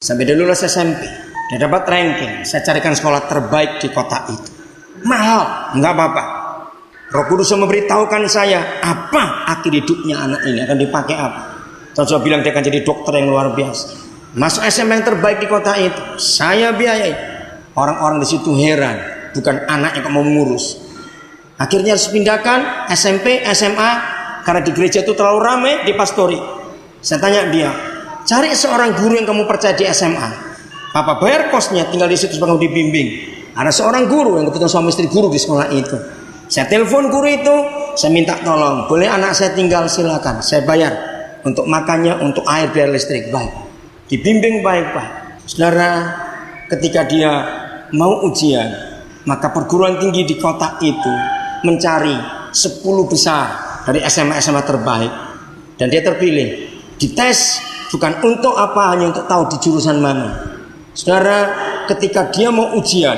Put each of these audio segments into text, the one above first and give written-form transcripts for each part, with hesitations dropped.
Sampai dia lulus SMP, dia dapat ranking. Saya carikan sekolah terbaik di kota itu. Mahal, enggak apa-apa. Roh Kudus memberitahukan saya apa akhir hidupnya anak ini akan dipakai apa. Saya bilang dia akan jadi dokter yang luar biasa. Masuk SMP yang terbaik di kota itu, saya biayai. Orang-orang di situ heran, bukan anak yang mau mengurus. Akhirnya harus pindahkan SMP, SMA karena di gereja itu terlalu ramai di pastori. Saya tanya dia, cari seorang guru yang kamu percaya di SMA. Papa bayar kosnya, tinggal di situ supaya kamu dibimbing. Ada seorang guru yang kebetulan suami istri guru di sekolah itu. Saya telepon guru itu, saya minta tolong, boleh anak saya tinggal, silakan. Saya bayar untuk makannya, untuk air, biaya listrik, baik. Dibimbing baik-baik. Saudara, ketika dia mau ujian, maka perguruan tinggi di kota itu mencari 10 besar dari SMA-SMA terbaik, dan dia terpilih. Dites bukan untuk apa, hanya untuk tahu di jurusan mana. Saudara, ketika dia mau ujian,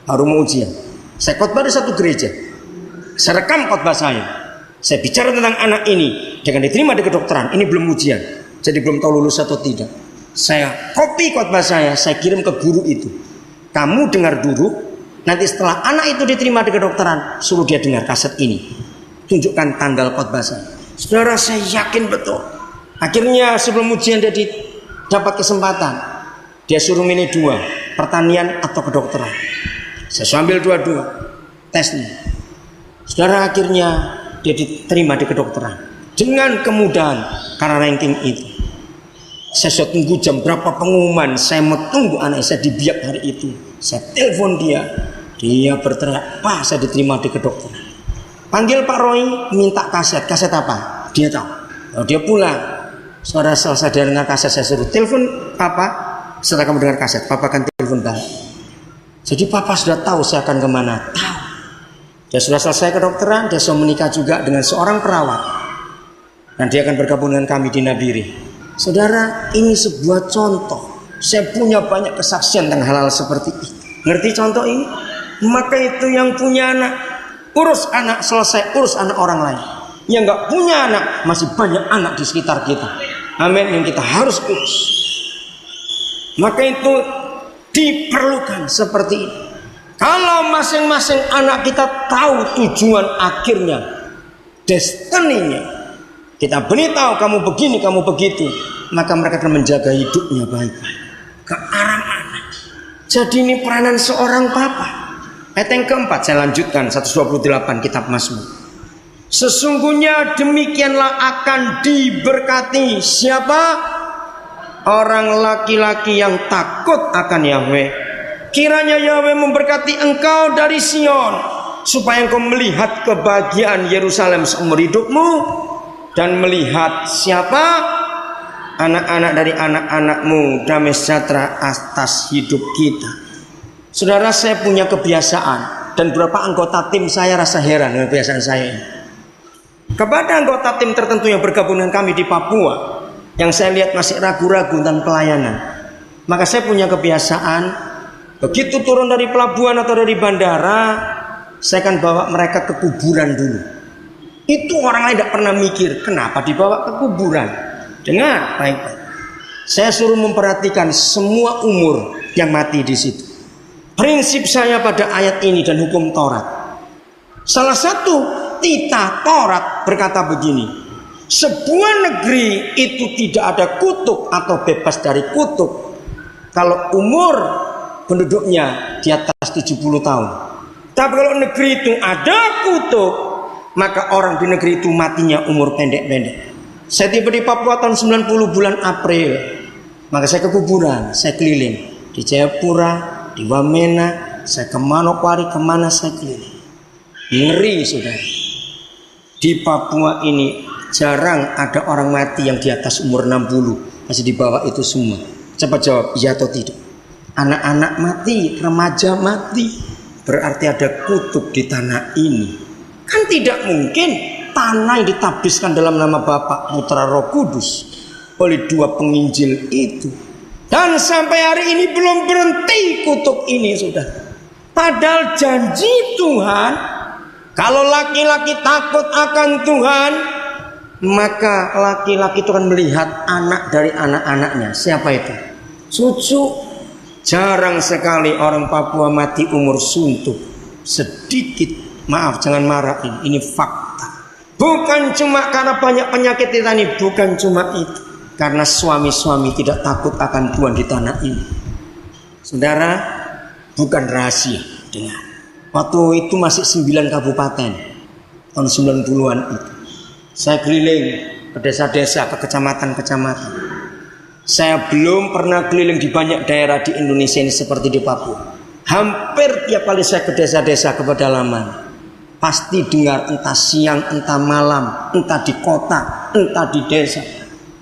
baru mau ujian, saya khotbah di satu gereja. Saya rekam khotbah saya. Saya bicara tentang anak ini dengan diterima di kedokteran. Ini belum ujian, jadi belum tahu lulus atau tidak. Saya copy khotbah saya kirim ke guru itu. Kamu dengar dulu, nanti setelah anak itu diterima di kedokteran, suruh dia dengar kaset ini. Tunjukkan tanggal khotbah saya. Saudara, saya yakin betul. Akhirnya sebelum ujian dia dapat kesempatan. Dia suruh milih 2, pertanian atau kedokteran. Saya ambil 2-2 tesnya. Saudara, akhirnya dia diterima di kedokteran dengan kemudahan karena ranking itu. Saya sudah tunggu jam berapa pengumuman. Saya mau tunggu anak saya di biak hari itu. Saya telepon dia. Dia berteriak, "Pak, saya diterima di kedokteran." Panggil Pak Roy, minta kaset. Kaset apa? Dia tahu. Lalu dia pulang. Saudara, selesai dia dengar kaset, saya suruh telepon Papa. Setelah kamu dengar kaset, Papa akan telepon balik. Jadi Papa sudah tahu saya akan kemana. Tahu. Dia sudah selesai kedokteran. Dia sudah menikah juga dengan seorang perawat, dan dia akan bergabung dengan kami di Nabiri. Saudara, ini sebuah contoh. Saya punya banyak kesaksian tentang hal-hal seperti itu. Ngerti contoh ini? Maka itu yang punya anak, urus anak, selesai urus anak orang lain. Yang gak punya anak, masih banyak anak di sekitar kita. Amin, yang kita harus urus. Maka itu diperlukan seperti ini. Kalau masing-masing anak kita tahu tujuan akhirnya, destininya, kita beritahu kamu begini, kamu begitu, maka mereka akan menjaga hidupnya baik-baik ke arah mana. Jadi ini peranan seorang papa. Ayat yang keempat saya lanjutkan, 128 kitab Mazmur. Sesungguhnya demikianlah akan diberkati siapa? Orang laki-laki yang takut akan Yahweh. Kiranya Yahweh memberkati engkau dari Sion, supaya engkau melihat kebahagiaan Yerusalem seumur hidupmu, dan melihat siapa? Anak-anak dari anak-anakmu, damai sejahtera atas hidup kita. Saudara, saya punya kebiasaan, dan beberapa anggota tim saya rasa heran dengan kebiasaan saya ini. Kepada anggota tim tertentu yang bergabung dengan kami di Papua, yang saya lihat masih ragu-ragu tentang pelayanan, maka saya punya kebiasaan, begitu turun dari pelabuhan atau dari bandara, saya akan bawa mereka ke kuburan dulu. Itu orang lain tidak pernah mikir, kenapa dibawa ke kuburan. Dengar baik-baik. Saya suruh memperhatikan semua umur yang mati di situ. Prinsip saya pada ayat ini dan hukum Taurat. Salah satu titah Taurat berkata begini: sebuah negeri itu tidak ada kutuk atau bebas dari kutuk kalau umur penduduknya di atas 70 tahun. Tapi kalau negeri itu ada kutuk, maka orang di negeri itu matinya umur pendek-pendek. Saya tiba di Papua tahun 90 bulan April. Maka saya ke kuburan, saya keliling di Jayapura, di Wamena, saya ke Manokwari, kemana saya keliling. Ngeri, saudara. Di Papua ini jarang ada orang mati yang di atas umur 60. Masih di bawah itu semua. Cepat jawab, iya atau tidak. Anak-anak mati, remaja mati, berarti ada kutuk di tanah ini. Kan tidak mungkin tanah yang ditabiskan dalam nama Bapa, Putra, Roh Kudus oleh 2 penginjil itu. Dan sampai hari ini belum berhenti kutuk ini, sudah. Padahal janji Tuhan, kalau laki-laki takut akan Tuhan, maka laki-laki itu akan melihat anak dari anak-anaknya. Siapa itu? Cucu. Jarang sekali orang Papua mati umur suntuk. Sedikit. Maaf, jangan marah, ini fakta. Bukan cuma karena banyak penyakit di tanah ini, bukan cuma itu. Karena suami-suami tidak takut akan Tuhan di tanah ini. Saudara, bukan rahasia. Dengar. Waktu itu masih 9 kabupaten. Tahun 90-an itu. Saya keliling ke desa-desa, ke kecamatan-kecamatan. Saya belum pernah keliling di banyak daerah di Indonesia ini seperti di Papua. Hampir tiap kali saya ke desa-desa, ke pedalaman, pasti dengar entah siang, entah malam, entah di kota, entah di desa,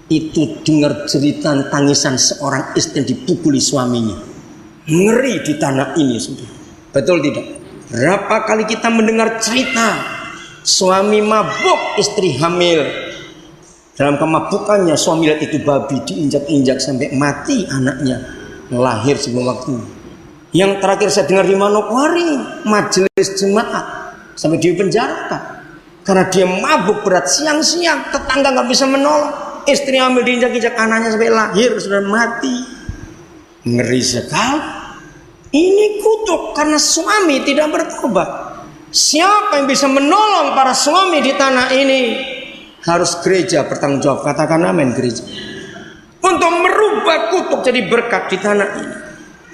itu dengar cerita tangisan seorang istri dipukuli suaminya. Ngeri di tanah ini, sudah. Betul tidak? Berapa kali kita mendengar cerita suami mabuk, istri hamil. Dalam kemabukannya suami lihat itu babi diinjak-injak sampai mati anaknya, lahir sebelum waktu. Yang terakhir saya dengar di Manokwari, majelis jemaat sampai dipenjarakan karena dia mabuk berat. Siang-siang tetangga nggak bisa menolong, istri hamil diinjak-injak, anaknya sampai lahir sudah mati. Ngeri sekali. Ini kutuk karena suami tidak bertobat. Siapa yang bisa menolong para suami di tanah ini? Harus gereja bertanggung jawab. Katakan amin, gereja. Untuk merubah kutuk jadi berkat di tanah ini.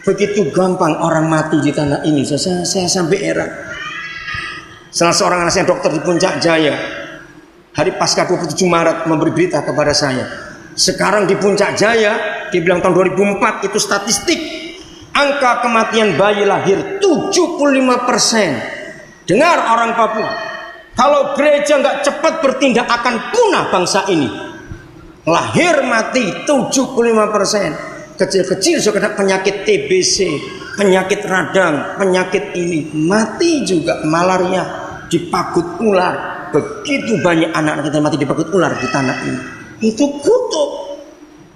Begitu gampang orang mati di tanah ini. Saya sampai heran. Salah seorang anak saya dokter di Puncak Jaya, hari pasca 27 Maret memberi berita kepada saya. Sekarang di Puncak Jaya, dibilang tahun 2004 itu statistik. Angka kematian bayi lahir 75%. Dengar orang Papua. Kalau gereja nggak cepat bertindak akan punah bangsa ini. Lahir mati 75%. Kecil-kecil sudah kena penyakit TBC, penyakit radang, penyakit ini. Mati juga malaria, dipagut ular. Begitu banyak anak kita mati dipagut ular di tanah ini. Itu kutuk.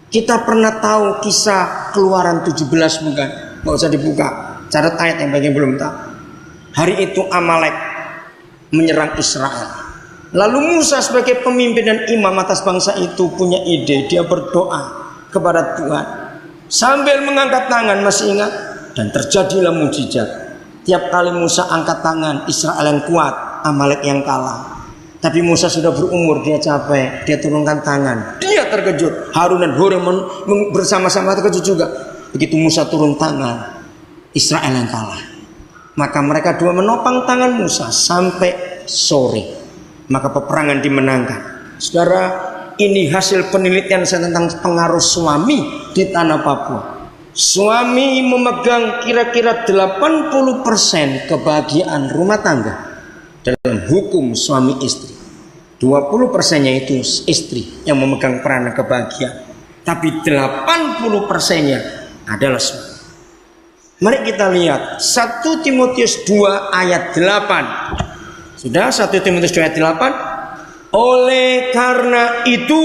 Kita pernah tahu kisah Keluaran 17 bukan? Nggak usah dibuka. Catat ayat yang bagian belum tahu. Hari itu Amalek menyerang Israel. Lalu Musa sebagai pemimpin dan imam atas bangsa itu punya ide. Dia berdoa kepada Tuhan sambil mengangkat tangan, masih ingat? Dan terjadilah mujizat. Tiap kali Musa angkat tangan, Israel yang kuat, Amalek yang kalah. Tapi Musa sudah berumur, dia capek, dia turunkan tangan. Dia terkejut. Harun dan Hur bersama-sama terkejut juga. Begitu Musa turun tangan, Israel yang kalah. Maka mereka dua menopang tangan Musa sampai sore. Maka peperangan dimenangkan. Saudara, ini hasil penelitian saya tentang pengaruh suami di tanah Papua. Suami memegang kira-kira 80% kebahagiaan rumah tangga dalam hukum suami istri. 20%-nya itu istri yang memegang peranan kebahagiaan. Tapi 80%-nya adalah suami. Mari kita lihat 1 Timotius 2 ayat 8. Sudah 1 Timotius 2 ayat 8. Oleh karena itu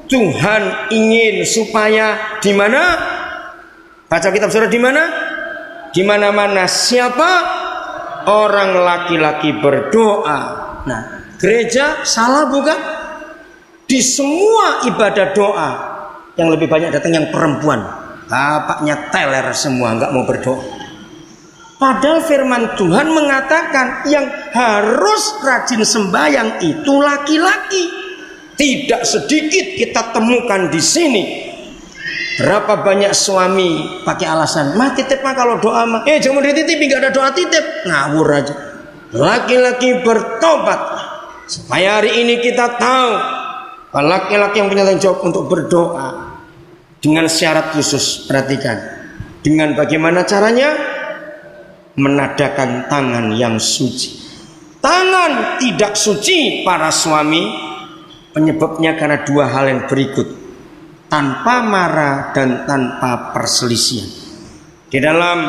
Tuhan ingin supaya di mana? Baca kitab saudara di mana? Di mana-mana siapa? Orang laki-laki berdoa. Nah, gereja salah bukan? Di semua ibadah doa yang lebih banyak datang yang perempuan. Bapaknya teler semua, nggak mau berdoa. Padahal firman Tuhan mengatakan yang harus rajin sembahyang itu laki-laki. Tidak sedikit kita temukan di sini. Berapa banyak suami pakai alasan, mah titip mah kalau doa mah, jangan dititip, nggak ada doa titip, ngawur aja. Laki-laki bertobat supaya hari ini kita tahu laki-laki yang punya tanggung jawab untuk berdoa. Dengan syarat khusus, perhatikan. Dengan bagaimana caranya? Menadakan tangan yang suci. Tangan tidak suci para suami, penyebabnya karena dua hal yang berikut. Tanpa marah dan tanpa perselisihan. Di dalam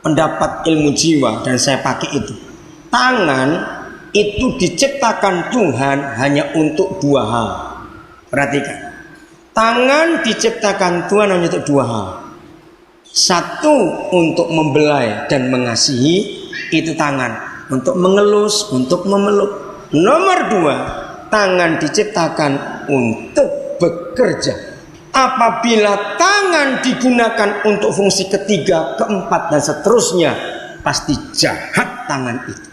pendapat ilmu jiwa, dan saya pakai itu. Tangan itu diciptakan Tuhan hanya untuk dua hal. Perhatikan. Tangan diciptakan Tuhan hanya untuk dua hal. Satu, untuk membelai dan mengasihi, itu tangan. Untuk mengelus, untuk memeluk. Nomor dua, tangan diciptakan untuk bekerja. apabila tangan digunakan untuk fungsi ketiga, keempat dan seterusnya, pasti jahat tangan itu.